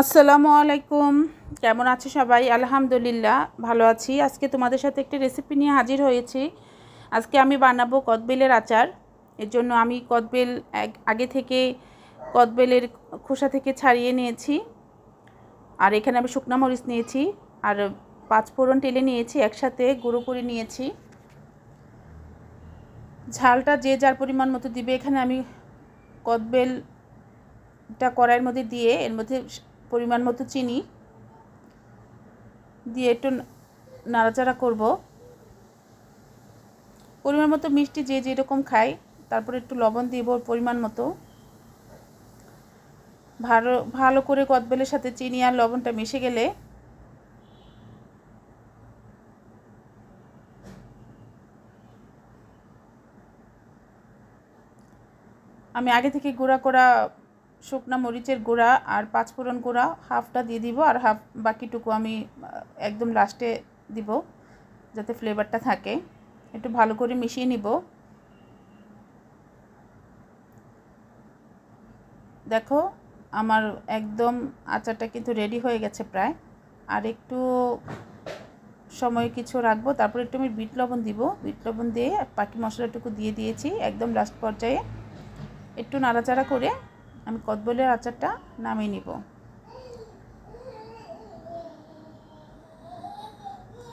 আসসালামু আলাইকুম। কেমন আছো সবাই? আলহামদুলিল্লাহ ভালো আছি। আজকে তোমাদের সাথে একটি রেসিপি নিয়ে হাজির হয়েছি। আজকে আমি বানাবো কদবেলের আচার। এর জন্য আমি কদবেল আগে থেকে কদবেলের খোসা থেকে ছাড়িয়ে নিয়েছি। আর এখানে আমি শুকনো মরিচ নিয়েছি আর 5 ফোড়ন তেলে নিয়েছি, একসাথে গুঁড়ো করে নিয়েছি। ঝালটা যে যার পরিমাণ মতো দিবে। এখানে আমি কদবেলটা কড়াইয়ের মধ্যে দিয়ে এর মধ্যে পরিমাণ মতো চিনি দিয়ে একটু নাড়াচাড়া করব। পরিমাণ মতো মিষ্টি যে যেরকম খায়, তারপরে একটু লবণ দিব পরিমাণ মতো। ভালো ভালো করে কদবেলের সাথে চিনি আর লবণটা মিশে গেলে আমি আগে থেকে গুঁড়া করা শুকনা মরিচের গুঁড়া আর 5 ফোড়ন গুঁড়া হাফটা দিয়ে দিব, আর হাফ বাকিটুকু আমি একদম লাস্টে দিব যাতে ফ্লেভারটা থাকে। একটু ভালো করে মিশিয়ে নিব। দেখো আমার একদম আচারটা কিন্তু রেডি হয়ে গেছে প্রায়। আর একটু সময় কিছু রাখবো, তারপর একটু আমি বিট লবণ দিব। বিট লবণ দিয়ে বাকি মশলাটুকু দিয়ে দিয়েছি একদম লাস্ট পর্যায়ে। একটু নাড়াচাড়া করে আমি কদবেলের আচারটা নামিয়ে নিব।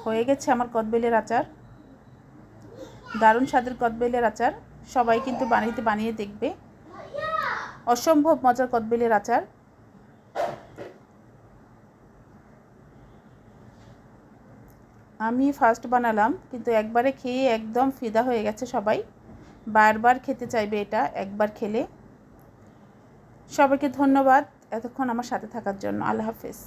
হয়ে গেছে আমার কদবেলের আচার। দারুণ স্বাদের কদবেলের আচার। সবাই কিন্তু বানিয়ে দেখবে। অসম্ভব মজার কদবেলের আচার। আমি ফার্স্ট বানালাম, কিন্তু একবারে খেয়ে একদম ফিদা হয়ে গেছে সবাই। বারবার খেতে চাইবে এটা একবার খেলে। সবাইকে ধন্যবাদ এতক্ষণ আমার সাথে থাকার জন্য। আল্লাহ হাফেজ।